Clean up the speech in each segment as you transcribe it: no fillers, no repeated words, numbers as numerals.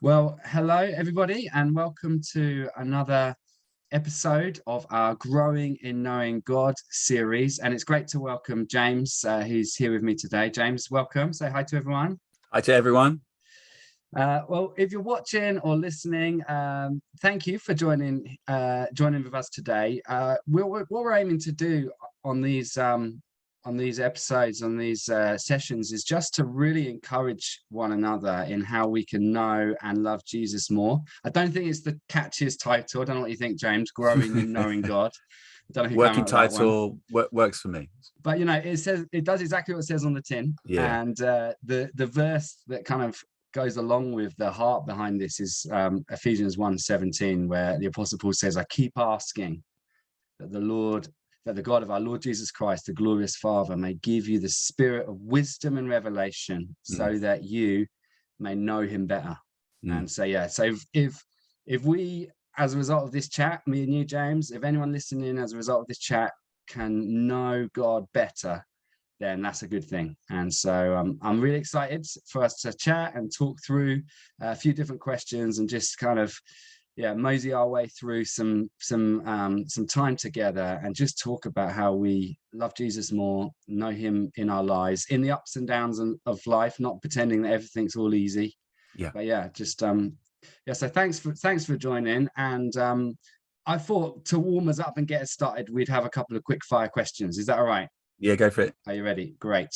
Well, hello everybody, and welcome to another episode of our Growing in Knowing God series. And it's great to welcome James, who's here with me today. James, welcome. Say hi to everyone. Hi to everyone. Well, if you're watching or listening, thank you for joining with us today. What we're aiming to do on these episodes, on these sessions, is just to really encourage one another in how we can know and love Jesus more. I don't think it's the catchiest title. I don't know what you think, James. Growing in Knowing God. I don't know who came Working up with that one. title works for me. But it does exactly what it says on the tin. Yeah. And the verse that kind of goes along with the heart behind this is Ephesians 1:17, where the Apostle Paul says, I keep asking that the God of our Lord Jesus Christ, the glorious Father, may give you the spirit of wisdom and revelation so that you may know him better. And so if we, as a result of this chat, me and you, James, if anyone listening as a result of this chat can know God better, then that's a good thing. And so I'm really excited for us to chat and talk through a few different questions and just kind of mosey our way through some time together and just talk about how we love Jesus more, know him in our lives, in the ups and downs of life, not pretending that everything's all easy. So thanks for joining. And I thought to warm us up and get us started, we'd have a couple of quick fire questions. Is that all right? Yeah, go for it. Are you ready? Great.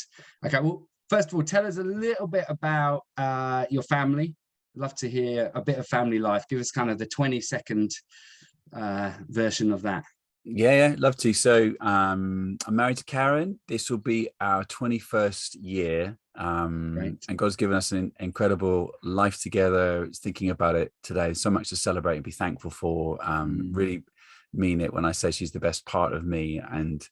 Okay, well, first of all, tell us a little bit about your family. Love to hear a bit of family life. Give us kind of the 20-second version of that. Yeah, love to. So I'm married to Karen. This will be our 21st year. And God's given us an incredible life together. Thinking about it today, so much to celebrate and be thankful for. Really mean it when I say she's the best part of me, and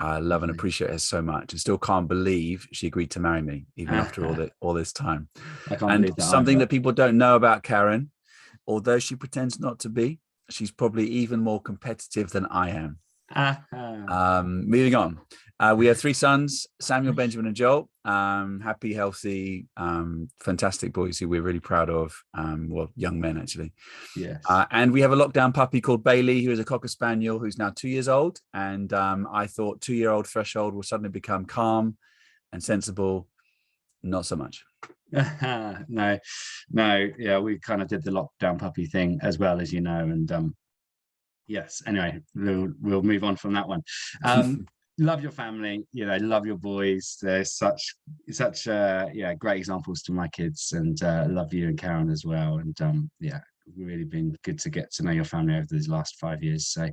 I love and appreciate her so much, and still can't believe she agreed to marry me even after all this time. I can't believe that something either. that people don't know about Karen, although she pretends not to be, she's probably even more competitive than I am. Moving on. We have 3 sons, Samuel, Benjamin, and Joel. Happy, healthy, fantastic boys who we're really proud of. Young men, actually. Yes. And we have a lockdown puppy called Bailey, who is a Cocker Spaniel, who's now 2 years old. And I thought 2-year-old threshold will suddenly become calm and sensible. Not so much. No. Yeah, we kind of did the lockdown puppy thing as well, as you know. And yes, anyway, we'll move on from that one. Love your family, love your boys. They're such great examples to my kids, and love you and Karen as well. And really been good to get to know your family over these last 5 years. So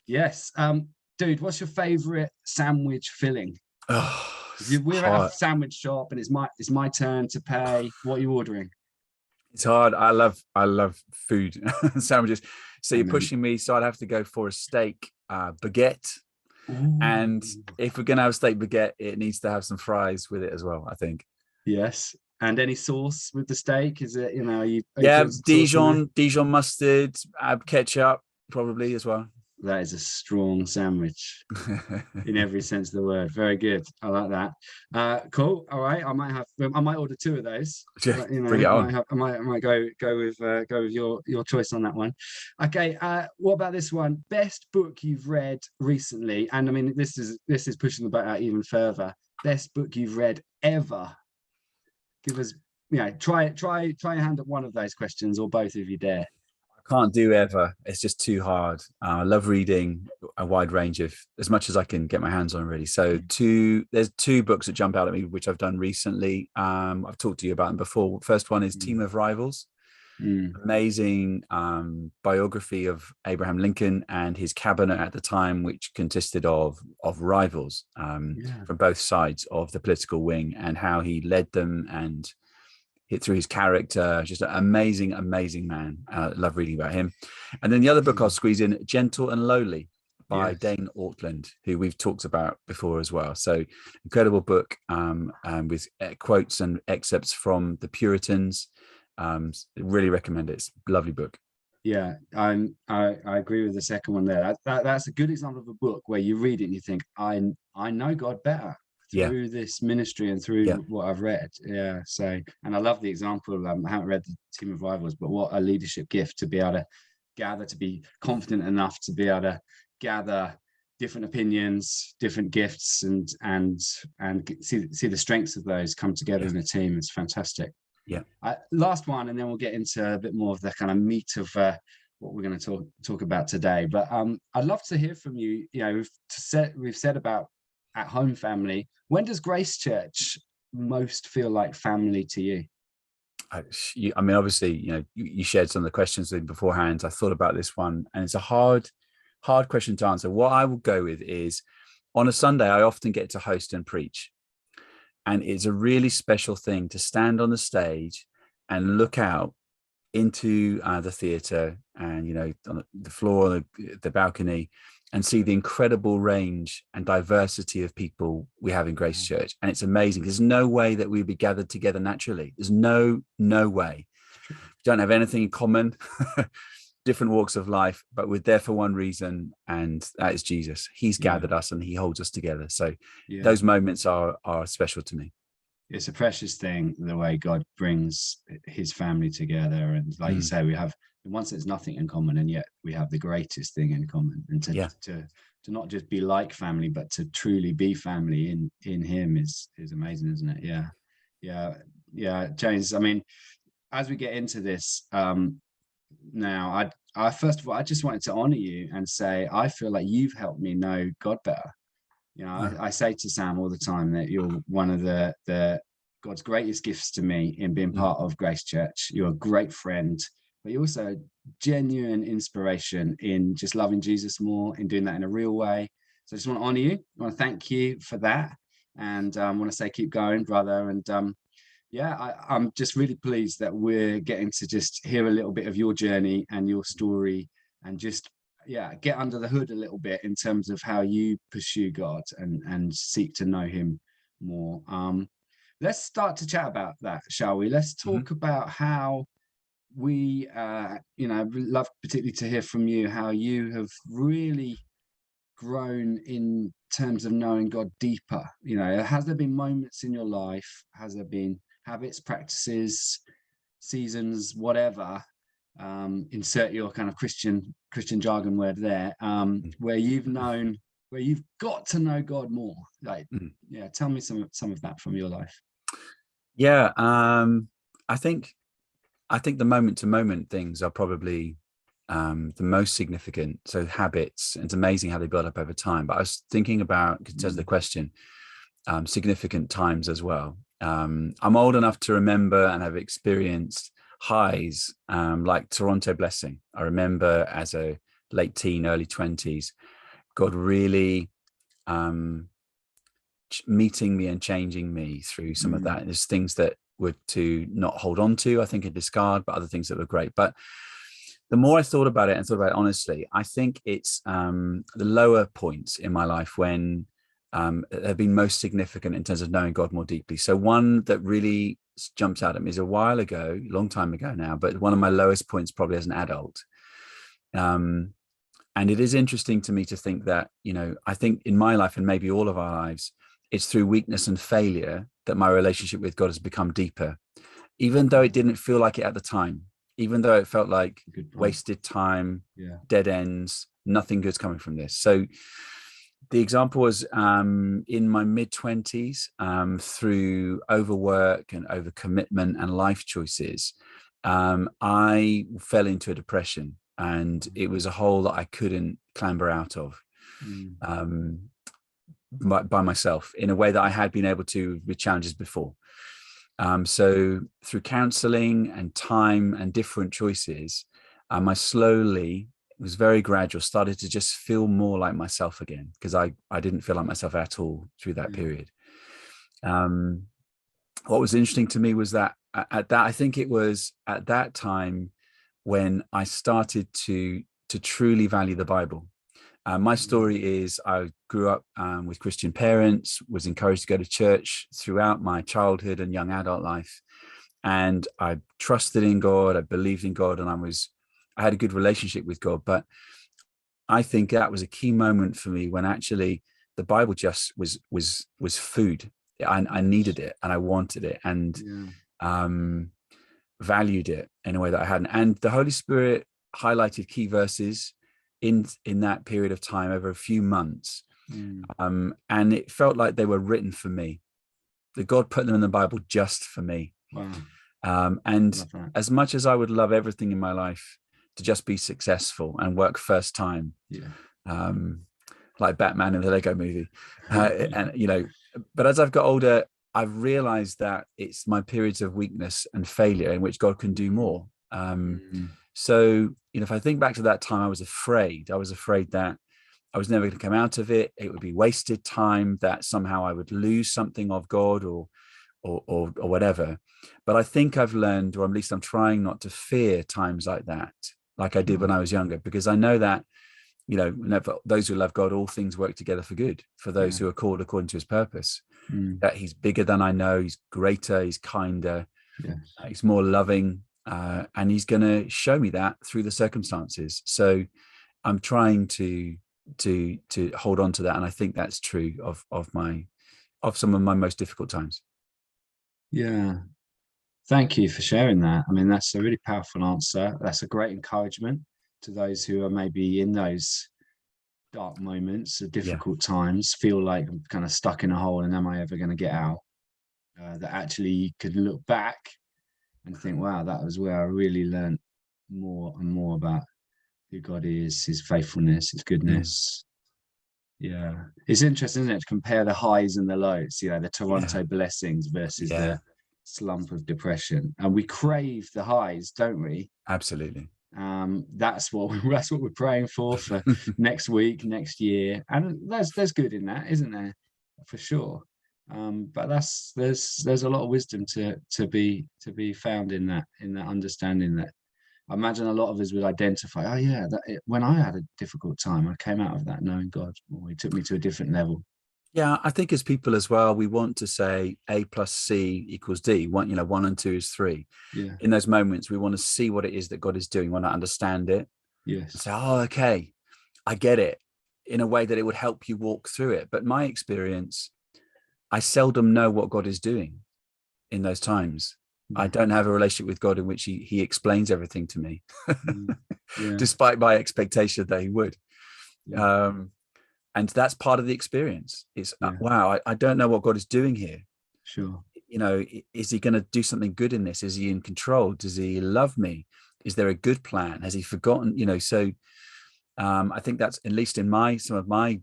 yes, dude, what's your favorite sandwich filling? We're at a sandwich shop and it's my turn to pay. What are you ordering? It's hard. I love food sandwiches. So you're pushing me, so I'd have to go for a steak baguette. Ooh. And if we're gonna have a steak baguette, it needs to have some fries with it as well, I think. Yes. And any sauce with the steak? Is it, Dijon mustard, ketchup probably as well. That is a strong sandwich in every sense of the word. Very good. I like that. Cool. All right. I might order 2 of those. Bring it on. I might go with your choice on that one. Okay. What about this one? Best book you've read recently? And I mean, this is pushing the boat out even further. Best book you've read ever? Give us, try your hand at one of those questions, or both if you dare. Can't do ever. It's just too hard. I love reading a wide range of, as much as I can get my hands on, really. So there's 2 books that jump out at me, which I've done recently. I've talked to you about them before. First one is Team of Rivals. Amazing biography of Abraham Lincoln and his cabinet at the time, which consisted of rivals from both sides of the political wing, and how he led them and hit through his character. Just an amazing man. Love reading about him. And then the other book I'll squeeze in, Gentle and Lowly by Dane Ortland, who we've talked about before as well. So incredible book with quotes and excerpts from the Puritans. Really recommend it. It's a lovely book. Yeah, I agree with the second one there. That's a good example of a book where you read it and you think, I know God better Yeah. through this ministry and through Yeah. what I've read. Yeah. So, and I love the example. I haven't read the Team of Rivals, but what a leadership gift to be able to gather, to be confident enough to be able to gather different opinions, different gifts, and see the strengths of those come together in a team. It's fantastic. Yeah. Last one, and then we'll get into a bit more of the kind of meat of what we're going to talk about today. But I'd love to hear from you. You know, we've said about at home family. When does Grace Church most feel like family to you? I mean, obviously, you know, you shared some of the questions beforehand. I thought about this one, and it's a hard question to answer. What I will go with is, on a Sunday, I often get to host and preach. And it's a really special thing to stand on the stage and look out into the theatre and, you know, on the floor, the balcony, and see the incredible range and diversity of people we have in Grace Church. And it's amazing. There's no way that we'd be gathered together naturally. There's no way. We don't have anything in common. Different walks of life, but we're there for one reason, and that is Jesus. He's gathered us and he holds us together. So those moments are special to me. It's a precious thing, the way God brings his family together. And like you say, we have, once there's nothing in common, and yet we have the greatest thing in common. And to not just be like family, but to truly be family in him is amazing, isn't it? Yeah. James, I mean, as we get into this, now, I first of all, I just wanted to honor you and say, I feel like you've helped me know God better. You know, I say to Sam all the time that you're one of the God's greatest gifts to me in being part of Grace Church. You're a great friend, but you're also a genuine inspiration in just loving Jesus more, in doing that in a real way. So I just want to honor you. I want to thank you for that. And I want to say, keep going, brother. And I'm just really pleased that we're getting to just hear a little bit of your journey and your story, and just get under the hood a little bit in terms of how you pursue God and seek to know him more. Let's start to chat about that, shall we? Let's talk about how we love particularly to hear from you, how you have really grown in terms of knowing God deeper. You know, has there been moments in your life, has there been habits, practices, seasons, whatever, insert your kind of Christian jargon word there, where you've got to know God more? Like, tell me some of that from your life. I think the moment to moment things are probably the most significant. So habits, it's amazing how they build up over time. But I was thinking about, in terms of the question, significant times as well. I'm old enough to remember and have experienced highs like Toronto Blessing. I remember as a late teen, early 20s, God really meeting me and changing me through some of that. And there's things that were to not hold on to, I think, and discard, but other things that were great. But the more I thought about it honestly, I think it's the lower points in my life when have been most significant in terms of knowing God more deeply. So one that really jumps out at me is a while ago, a long time ago now, but one of my lowest points probably as an adult. And it is interesting to me to think that, you know, I think in my life, and maybe all of our lives, it's through weakness and failure that my relationship with God has become deeper, even though it didn't feel like it at the time, even though it felt like wasted time, dead ends, nothing good's coming from this. So the example was in my mid-20s, through overwork and overcommitment and life choices, I fell into a depression, and it was a hole that I couldn't clamber out of by myself in a way that I had been able to with challenges before. So through counseling and time and different choices, I slowly, it was very gradual, started to just feel more like myself again, because I didn't feel like myself at all through that period. What was interesting to me was that I think it was at that time when I started to truly value the Bible. My story is I grew up with Christian parents, was encouraged to go to church throughout my childhood and young adult life. And I trusted in God, I believed in God, and I had a good relationship with God. But I think that was a key moment for me when actually the Bible just was food. I needed it and I wanted it, and valued it in a way that I hadn't. And the Holy Spirit highlighted key verses in that period of time over a few months. And it felt like they were written for me, that God put them in the Bible just for me. Wow. And as much as I would love everything in my life to just be successful and work first time, like Batman in the Lego movie, and but as I've got older, I've realized that it's my periods of weakness and failure in which God can do more. So, if I think back to that time, I was afraid that I was never going to come out of it. It would be wasted time, that somehow I would lose something of God or whatever. But I think I've learned, or at least I'm trying not to fear times like that, like I did when I was younger, because I know that, for those who love God, all things work together for good, for those who are called according to his purpose. That he's bigger than I know, he's greater, he's kinder, he's more loving, and he's going to show me that through the circumstances. So I'm trying to hold on to that, and I think that's true of some of my most difficult times. Thank you for sharing that. I mean, that's a really powerful answer. That's a great encouragement to those who are maybe in those dark moments, difficult times, feel like I'm kind of stuck in a hole and am I ever going to get out? That actually you could look back and think, wow, that was where I really learned more and more about who God is, his faithfulness, his goodness. It's interesting, isn't it, to compare the highs and the lows, the Toronto blessings versus the slump of depression. And we crave the highs, don't we? Absolutely. That's what we're praying for next week, next year, and there's good in that, isn't there? For sure. But there's a lot of wisdom to be found in that understanding that. I imagine a lot of us would identify, when I had a difficult time, I came out of that knowing God, or he took me to a different level. Yeah, I think as people as well, we want to say A plus C equals D. 1 and 2 is 3. In those moments, we want to see what it is that God is doing. We want to understand it. Yes. And say, okay, I get it, in a way that it would help you walk through it. But my experience, I seldom know what God is doing in those times. I don't have a relationship with God in which he explains everything to me, despite my expectation that he would. And that's part of the experience. It's wow, I don't know what God is doing here. Sure. Is he going to do something good in this? Is he in control? Does he love me? Is there a good plan? Has he forgotten? So I think that's, at least in some of my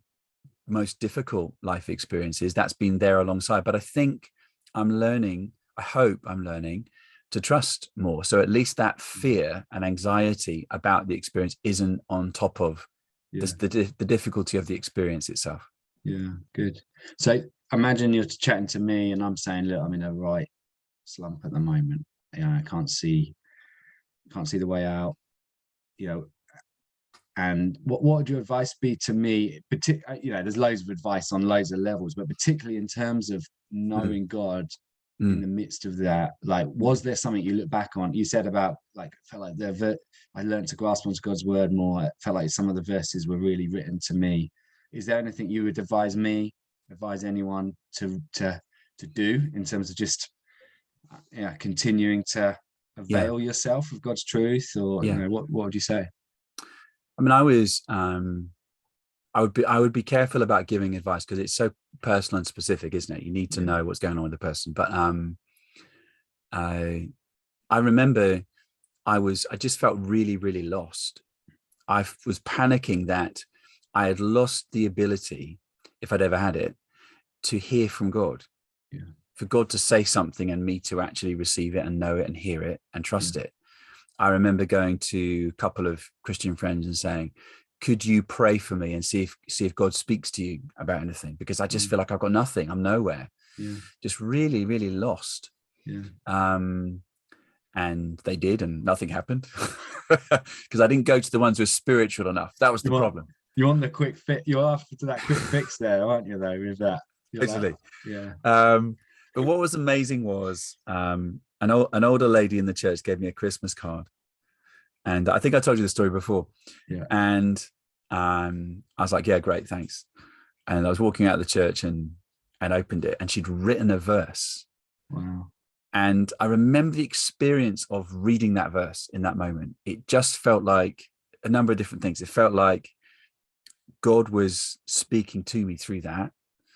most difficult life experiences, that's been there alongside. But I think I hope I'm learning to trust more. So at least that fear and anxiety about the experience isn't on top of the difficulty of the experience itself. Good. So imagine you're chatting to me and I'm saying, look, I'm in a right slump at the moment. I can't see the way out. And what would your advice be to me? There's loads of advice on loads of levels, but particularly in terms of knowing God in the midst of that, like, was there something you look back on? You said about, like, felt like I learned to grasp onto God's word more. It felt like some of the verses were really written to me. Is there anything you would advise anyone to do in terms of just continuing to avail yourself of God's truth, or what would you say? I mean, I would be careful about giving advice because it's so personal and specific, isn't it? You need to know what's going on with the person. But I remember I just felt really, really lost. I was panicking that I had lost the ability, if I'd ever had it, to hear from God. For God to say something and me to actually receive it and know it and hear it and trust it. I remember going to a couple of Christian friends and saying, could you pray for me and see if God speaks to you about anything? Because I just feel like I've got nothing. I'm nowhere. Just really, really lost. And they did, and nothing happened because I didn't go to the ones who were spiritual enough. That was the problem. You want the quick fix? You're after that quick fix there, aren't you, though, with that? Basically. But what was amazing was an older lady in the church gave me a Christmas card. And I think I told you the story before. And I was like, yeah, great, thanks. And I was walking out of the church and opened it, and she'd written a verse. Wow. And I remember the experience of reading that verse in that moment. It just felt like a number of different things. It felt like God was speaking to me through that.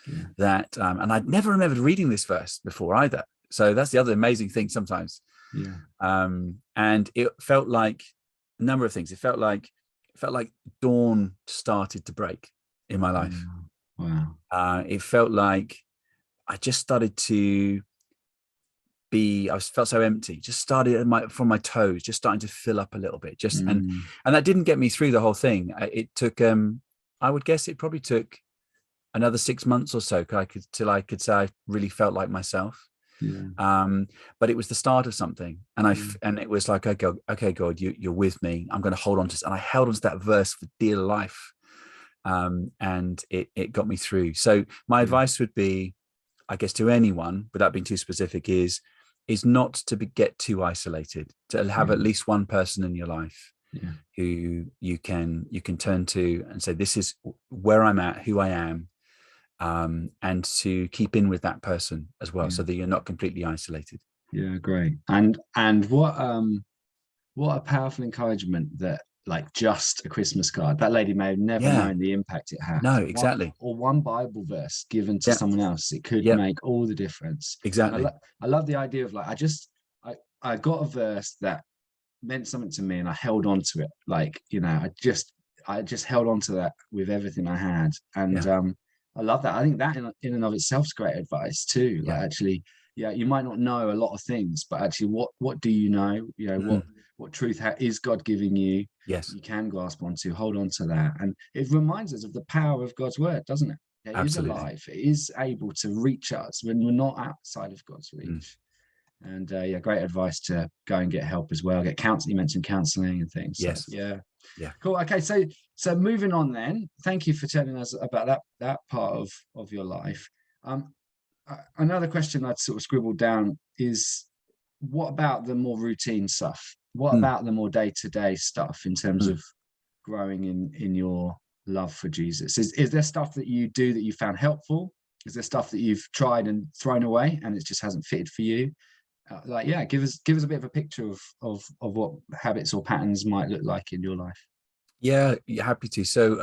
Yeah. And I'd never remembered reading this verse before either. So that's the other amazing thing sometimes. Yeah. And it felt like a number of things. It felt like dawn started to break in my life. Wow. It felt like I just started to I felt so empty, just started from my toes, just starting to fill up a little bit, and that didn't get me through the whole thing. It took, I would guess it probably took another 6 months or so till I could say I really felt like myself. But it was the start of something, and it was like, okay, God, you're with me. I'm going to hold on to this. And I held on to that verse for dear life. And it got me through. So my advice would be, I guess, to anyone, without being too specific, is not to get too isolated, to have at least one person in your life who you can turn to and say, this is where I'm at, who I am, and to keep in with that person as well, so that you're not completely isolated. Yeah, great. And what a powerful encouragement that, like, just a Christmas card, that lady may have never known the impact it had. No, exactly. Or one Bible verse given to someone else, it could make all the difference. Exactly. I love the idea of, like, I got a verse that meant something to me, and I held on to it. Like, I just held on to that with everything I had. And I love that. I think that in and of itself is great advice too. Like, actually, you might not know a lot of things, but actually, what do you know? What truth is God giving you? Yes, you can grasp onto, hold on to that. And it reminds us of the power of God's word, doesn't it? It absolutely. is alive. It is able to reach us when we're not outside of God's reach. And great advice to go and get help as well. Get counseling. You mentioned counseling and things. Yes. So, cool. Okay, so moving on then. Thank you for telling us about that part of your life. Another question I'd sort of scribbled down is, what about the more routine stuff? What about the more day-to-day stuff in terms of growing in your love for Jesus? Is there stuff that you do that you found helpful? Is there stuff that you've tried and thrown away and it just hasn't fitted for you? Give us a bit of a picture of what habits or patterns might look like in your life. Yeah, happy to. So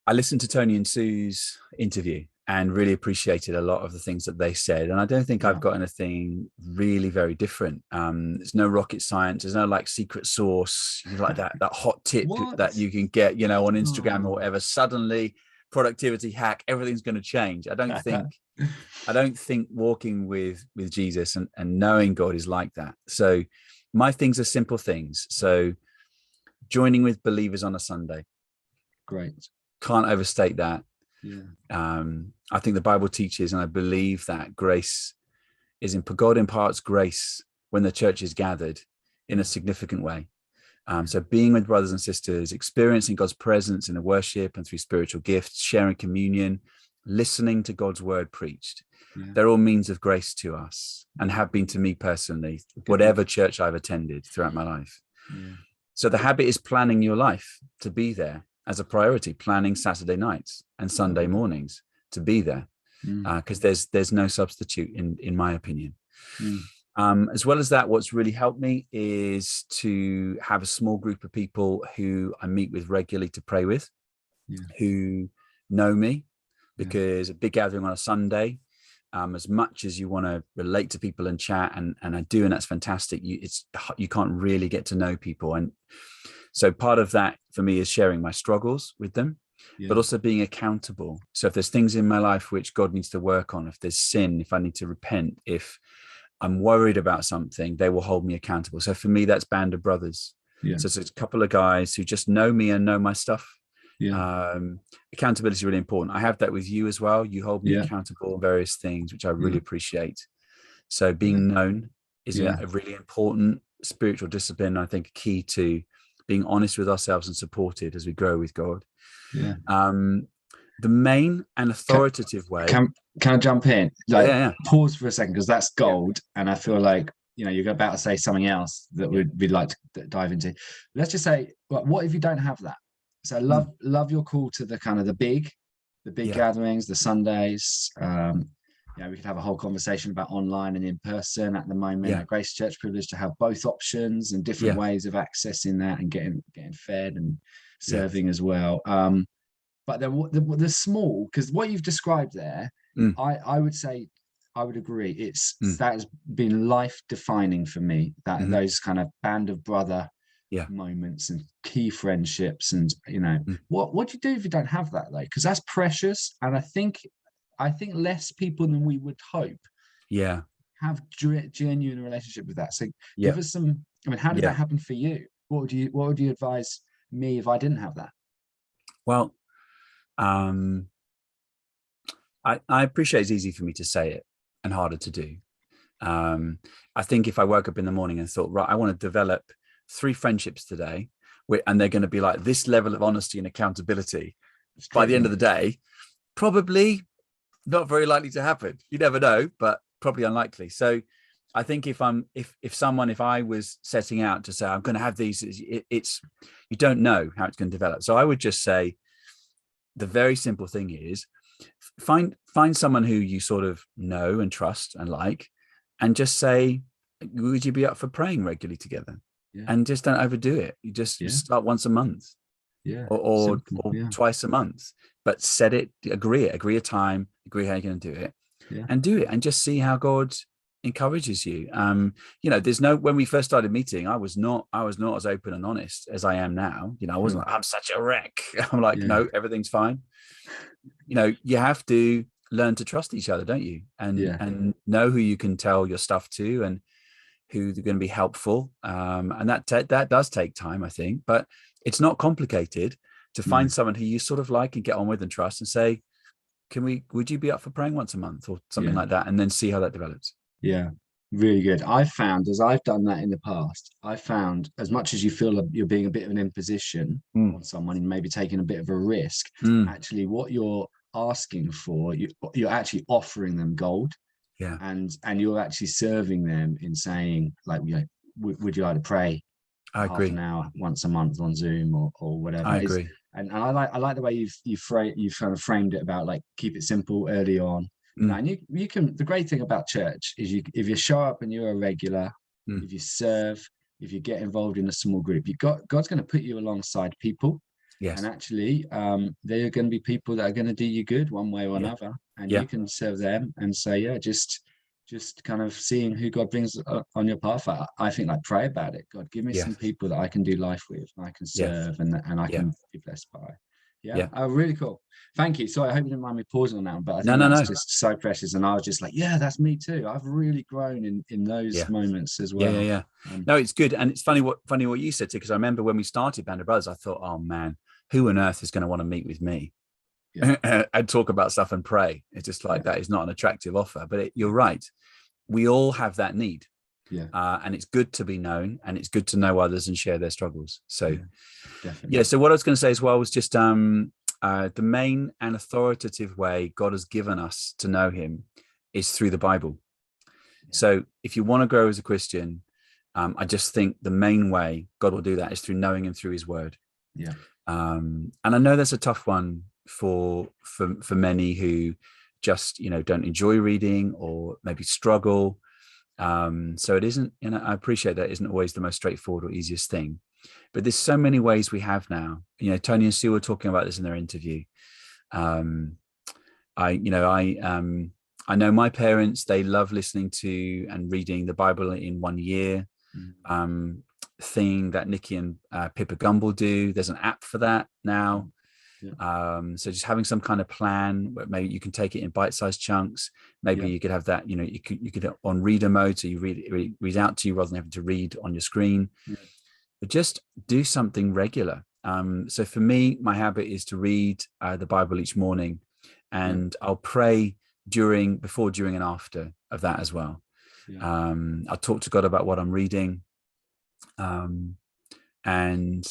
I listened to Tony and Sue's interview and really appreciated a lot of the things that they said. And I don't think I've got anything really very different. There's no rocket science. There's no like secret sauce, like that hot tip that you can get, on Instagram or whatever. Suddenly, productivity hack, everything's going to change. I don't think walking with Jesus and knowing God is like that. So my things are simple things. So joining with believers on a Sunday. Great. Can't overstate that. Yeah. I think the Bible teaches, and I believe that grace God imparts grace when the church is gathered in a significant way. So being with brothers and sisters, experiencing God's presence in the worship and through spiritual gifts, sharing communion, listening to God's word preached. They're all means of grace to us and have been to me personally, whatever church I've attended throughout my life. So the habit is planning your life to be there as a priority, planning Saturday nights and Sunday mornings to be there, because there's no substitute in my opinion. As well as that, what's really helped me is to have a small group of people who I meet with regularly to pray with, who know me, because a big gathering on a Sunday, as much as you want to relate to people and chat, and I do, and that's fantastic, you can't really get to know people. And so part of that for me is sharing my struggles with them, but also being accountable. So if there's things in my life which God needs to work on, if there's sin, if I need to repent, if I'm worried about something, they will hold me accountable. So for me, that's Band of Brothers. So it's a couple of guys who just know me and know my stuff. Accountability is really important. I have that with you as well. You hold me accountable on various things, which I really appreciate. So being known is a really important spiritual discipline. I think key to being honest with ourselves and supported as we grow with God. The main and authoritative way. Can I jump in? Pause for a second, because that's gold, and I feel like you're about to say something else that we'd like to dive into. Let's just say, what if you don't have that? So love your call to the kind of the big gatherings, the Sundays. We could have a whole conversation about online and in person at the moment. At Grace Church, privileged to have both options and different ways of accessing that and getting fed and serving as well. But then the small, because what you've described there, I would say, I would agree. That has been life defining for me. That those kind of band of brother moments and key friendships, and what do you do if you don't have that though? Because that's precious, and I think less people than we would hope have genuine relationship with that. So give us some. I mean, how did that happen for you? What would you advise me if I didn't have that? Well, I appreciate it's easy for me to say it and harder to do. I think if I woke up in the morning and thought, right, I want to develop 3 friendships today, and they're going to be like this level of honesty and accountability by the end of the day, probably not very likely to happen. You never know, but probably unlikely. So I think if I was setting out to say I'm going to have these, it's you don't know how it's going to develop. So I would just say the very simple thing is find someone who you sort of know and trust and like, and just say, would you be up for praying regularly together? And just don't overdo it. You just start once a month, or twice a month, but set it, agree a time, agree how you're going to do it, and do it, and just see how God encourages you. There's no, when we first started meeting, I was not as open and honest as I am now. I wasn't like, I'm such a wreck. I'm like, no, everything's fine. You have to learn to trust each other, don't you? And know who you can tell your stuff to, and who they're going to be helpful. And that does take time, I think, but it's not complicated to find someone who you sort of like and get on with and trust, and say, would you be up for praying once a month or something like that? And then see how that develops. Yeah, really good. I've found, as I've done that in the past, as much as you feel like you're being a bit of an imposition on someone and maybe taking a bit of a risk, actually what you're asking for, you're actually offering them gold. And you're actually serving them in saying, like, would you like to pray half an hour once a month on Zoom or whatever? I agree. And I like the way you've kind of framed it about, like, keep it simple early on. And you can, the great thing about church is if you show up and you're a regular, if you serve, if you get involved in a small group, God's going to put you alongside people. And actually, there are going to be people that are going to do you good one way or another, and you can serve them and say, just kind of seeing who God brings on your path. I think, like, pray about it. God, give me some people that I can do life with, and I can serve, and I can be blessed by. Oh, really cool. Thank you. Sorry, I hope you didn't mind me pausing on that, but I think that's just so precious. And I was just like, that's me too. I've really grown in those moments as well. No, it's good. And it's funny what you said too, because I remember when we started Band of Brothers, I thought, oh man, who on earth is going to want to meet with me and talk about stuff and pray? It's just like, that is not an attractive offer. But you're right. We all have that need. And it's good to be known, and it's good to know others and share their struggles. So so what I was going to say as well was just the main and authoritative way God has given us to know him is through the Bible. So if you want to grow as a Christian, I just think the main way God will do that is through knowing him through his word. And I know that's a tough one for many who just don't enjoy reading or maybe struggle. So it isn't, I appreciate that isn't always the most straightforward or easiest thing, but there's so many ways we have now. Tony and Sue were talking about this in their interview. I know my parents, they love listening to and reading the Bible in 1 year. Thing that Nikki and Pippa Gumble do. There's an app for that now. So just having some kind of plan where maybe you can take it in bite-sized chunks. Maybe you could have that, you could on reader mode, so you read out to you rather than having to read on your screen. But just do something regular. So for me, my habit is to read the Bible each morning, and I'll pray before, during, and after of that as well. I'll talk to God about what I'm reading, and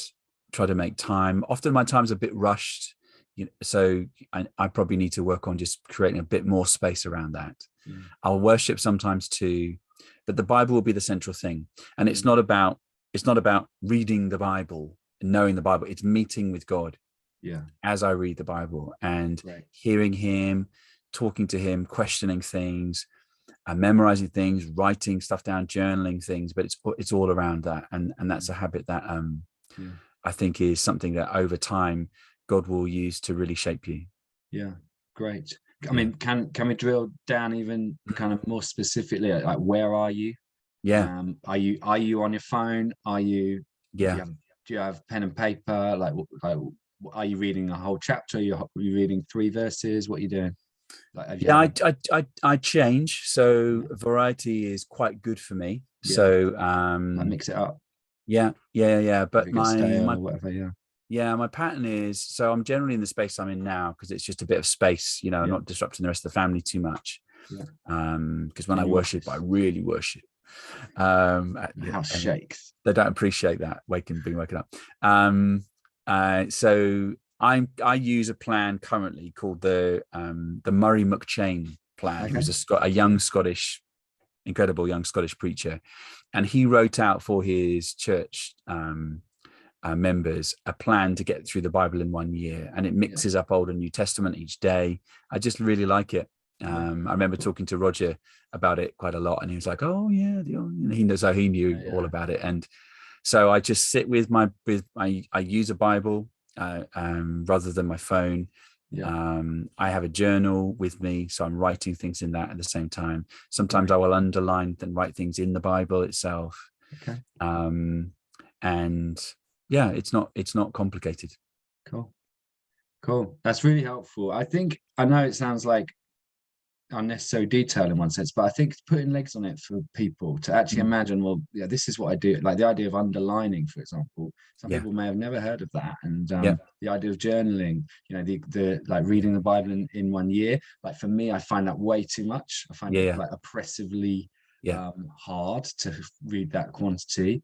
try to make time. Often my time's a bit rushed, so I probably need to work on just creating a bit more space around that. I'll worship sometimes too, but the Bible will be the central thing. And it's not about reading the Bible knowing the Bible. It's meeting with God as I read the Bible and hearing him, talking to him, questioning things, and memorizing things, writing stuff down, journaling things. But it's all around that, and that's a habit that I think is something that over time God will use to really shape you. Yeah, great. I mean, can we drill down even kind of more specifically, like where are you? Yeah. Are you on your phone? Are you? Yeah. Do you have pen and paper? Like, are you reading a whole chapter? Are you reading 3 verses? What are you doing? Like, I change. So variety is quite good for me. Yeah. So like mix it up. Yeah. But my pattern is, so I'm generally in the space I'm in now because it's just a bit of space, you know, not disrupting the rest of the family too much. Because when I worship, I really worship. The house shakes. They don't appreciate that being woken up. So I use a plan currently called the Murray McChain plan, who's a young incredible young Scottish preacher, and he wrote out for his church members a plan to get through the Bible in 1 year, and it mixes up Old and New Testament each day. I just really like it. I remember talking to Roger about it quite a lot, and he was like, "Oh yeah," he knows how he knew all about it. And so I just sit I use a Bible rather than my phone. I have a journal with me, so I'm writing things in that at the same time. Sometimes I will underline and write things in the Bible itself. And yeah, it's not complicated. Cool. That's really helpful. I know it sounds like unnecessary detail in one sense, but I think putting legs on it for people to actually imagine, well, this is what I do. Like the idea of underlining, for example, some people may have never heard of that, and the idea of journaling, you know, the like reading the Bible in 1 year, like for me, I find that way too much. I find it like oppressively hard to read that quantity,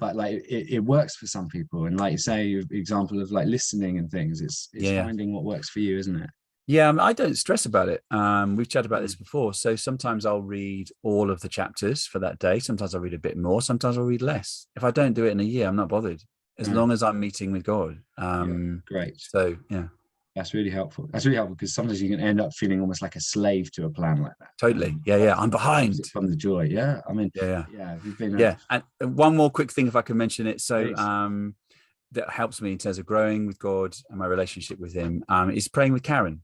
but like it works for some people, and like you say, example of like listening and things, it's finding what works for you, isn't it? Yeah, I don't stress about it. We've chatted about this before. So sometimes I'll read all of the chapters for that day. Sometimes I'll read a bit more. Sometimes I'll read less. If I don't do it in a year, I'm not bothered, as long as I'm meeting with God. Great. So yeah, that's really helpful. Because sometimes you can end up feeling almost like a slave to a plan like that. Totally. I'm behind from the joy. I mean, we've been and one more quick thing, if I can mention it. So that helps me in terms of growing with God and my relationship with him, is praying with Karen.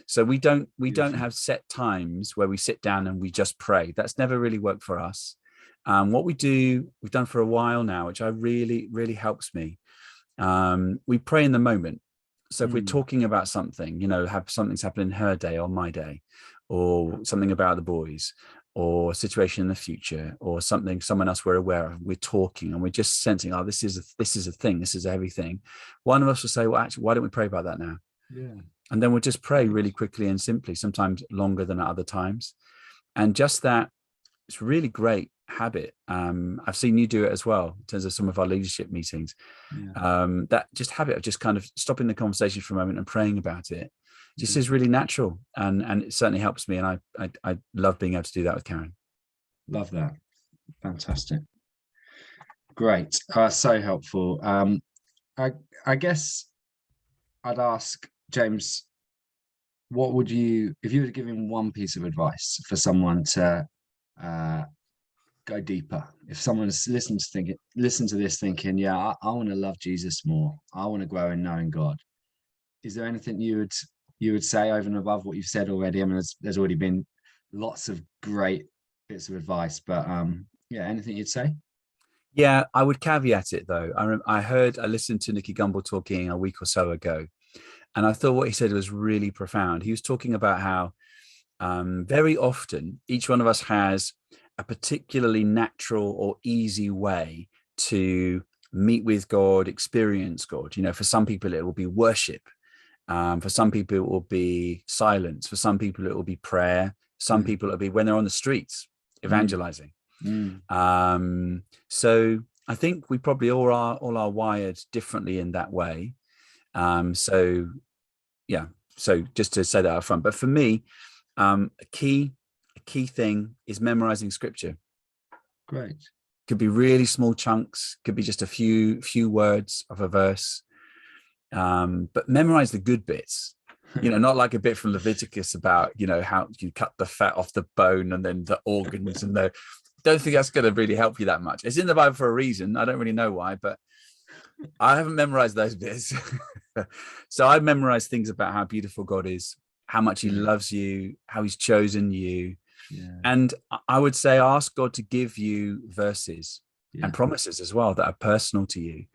So we don't have set times where we sit down and we just pray. That's never really worked for us. What we've done for a while now, which really helps me. We pray in the moment. So if we're talking about something, you know, something's happened in her day or my day, or something about the boys, or a situation in the future, or someone else we're aware of, we're talking and we're just sensing, oh, this is a thing, this is a heavy thing. One of us will say, well, actually, why don't we pray about that now? And then we'll just pray really quickly and simply, sometimes longer than at other times. And just that, it's a really great habit. I've seen you do it as well in terms of some of our leadership meetings. That just habit of just kind of stopping the conversation for a moment and praying about it just is really natural, and it certainly helps me. And I love being able to do that with Karen. Love that. Fantastic. Great. So helpful. I guess I'd ask James, what would you, if you were giving one piece of advice for someone to go deeper, if someone's listened to this thinking, I want to love Jesus more, I want to grow in knowing God, is there anything you would say over and above what you've said already? I mean, there's already been lots of great bits of advice, but anything you'd say? Yeah, I would caveat it though. I listened to Nicky Gumbel talking a week or so ago, and I thought what he said was really profound. He was talking about how very often each one of us has a particularly natural or easy way to meet with God, experience God. You know, for some people it will be worship. For some people it will be silence. For some people it will be prayer. Some people it'll be when they're on the streets evangelizing. So I think we probably all are wired differently in that way. So just to say that up front. But for me, a key thing is memorizing scripture. Great. Could be really small chunks, could be just a few words of a verse. But memorize the good bits, not like a bit from Leviticus about, how you cut the fat off the bone and then the organs and the, don't think that's going to really help you that much. It's in the Bible for a reason. I don't really know why, but I haven't memorized those bits. So I memorized things about how beautiful God is, how much he loves you, how he's chosen you. Yeah. And I would say, ask God to give you verses and promises as well that are personal to you.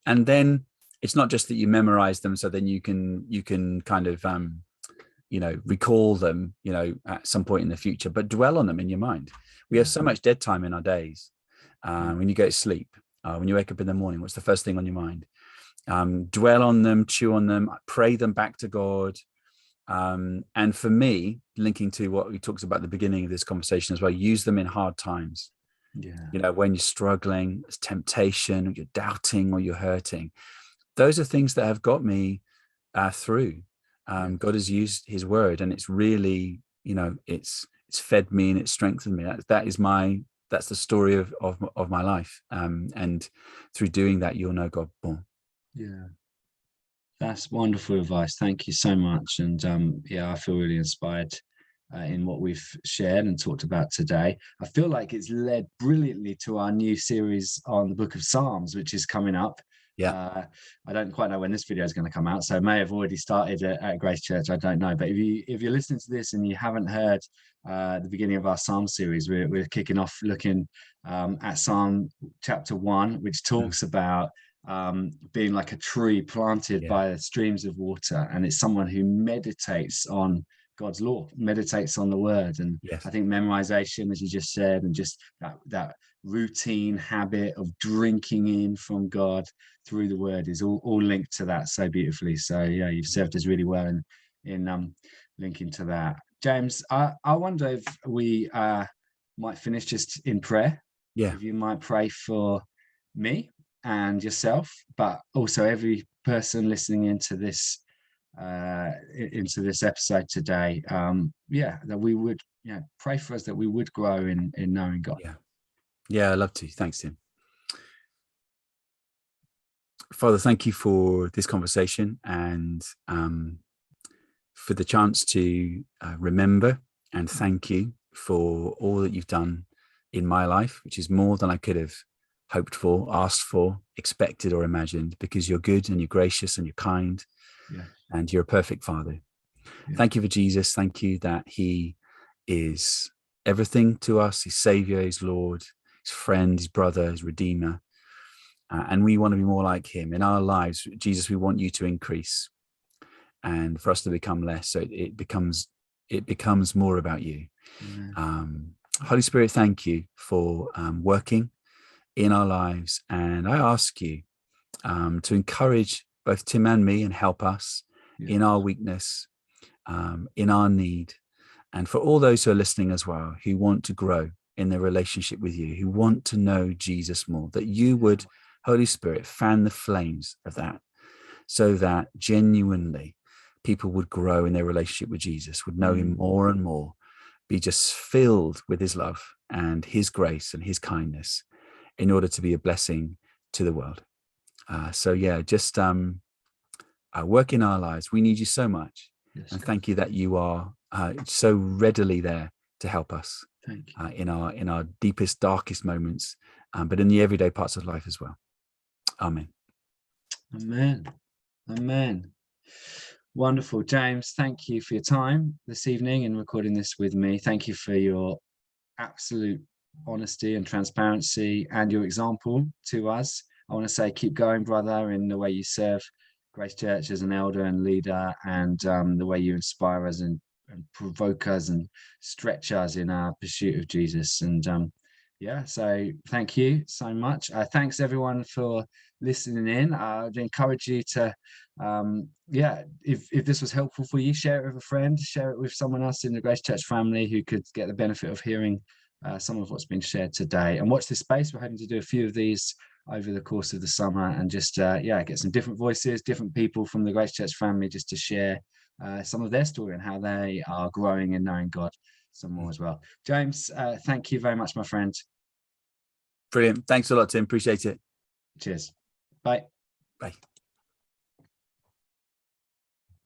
And then it's not just that you memorize them so then you can kind of recall them at some point in the future, but dwell on them in your mind. We have so much dead time in our days. When you go to sleep, when you wake up in the morning, what's the first thing on your mind? Dwell on them, chew on them, pray them back to God. And for me, linking to what we talked about at the beginning of this conversation as well, use them in hard times. When you're struggling, there's temptation, or you're doubting, or you're hurting. Those are things that have got me through. God has used his word, and it's really, it's fed me and it's strengthened me. That's the story of my life. And through doing that, you'll know God more. Yeah. That's wonderful advice. Thank you so much. And I feel really inspired in what we've shared and talked about today. I feel like it's led brilliantly to our new series on the book of Psalms, which is coming up. I don't quite know when this video is going to come out, so it may have already started at Grace Church. I don't know. But if you're listening to this and you haven't heard the beginning of our Psalm series, we're kicking off looking at Psalm chapter 1, which talks about being like a tree planted by streams of water, and it's someone who meditates on God's law, meditates on the word. And I think memorization, as you just said, and just that routine habit of drinking in from God through the word is all linked to that so beautifully. So you've served us really well in linking to that. James, I wonder if we might finish just in prayer. If you might pray for me and yourself, but also every person listening into this episode today, that we would pray for us, that we would grow in knowing God. I'd love to. Thanks, Tim. Father, thank you for this conversation and for the chance to remember, and thank you for all that you've done in my life, which is more than I could have hoped for, asked for, expected, or imagined, because you're good and you're gracious and you're kind, and you're a perfect Father. Thank you for Jesus. Thank you that he is everything to us, his Savior, his Lord, his friend, his brother, his Redeemer. And we want to be more like him in our lives. Jesus, we want you to increase and for us to become less. So it becomes more about you. Holy Spirit, thank you for working in our lives. And I ask you to encourage both Tim and me and help us in our weakness, in our need. And for all those who are listening as well, who want to grow in their relationship with you, who want to know Jesus more, that you would, Holy Spirit, fan the flames of that, so that genuinely people would grow in their relationship with Jesus, would know him more and more, be just filled with his love and his grace and his kindness in order to be a blessing to the world. Just work in our lives. We need you so much. And thank you that you are so readily there to help us in our deepest, darkest moments, but in the everyday parts of life as well. Amen. Amen. Wonderful. James, thank you for your time this evening and recording this with me. Thank you for your absolute honesty and transparency and your example to us. I want to say keep going, brother, in the way you serve Grace Church as an elder and leader, and the way you inspire us and provoke us and stretch us in our pursuit of Jesus. And so thank you so much. Thanks everyone for listening in. I'd encourage you to if this was helpful for you, share it with a friend, share it with someone else in the Grace Church family who could get the benefit of hearing some of what's been shared today. And watch this space. We're hoping to do a few of these over the course of the summer, and just get some different voices, different people from the Grace Church family, just to share some of their story and how they are growing and knowing God some more as well. James, thank you very much, my friend. Brilliant. Thanks a lot, Tim. Appreciate it. Cheers. Bye. Bye.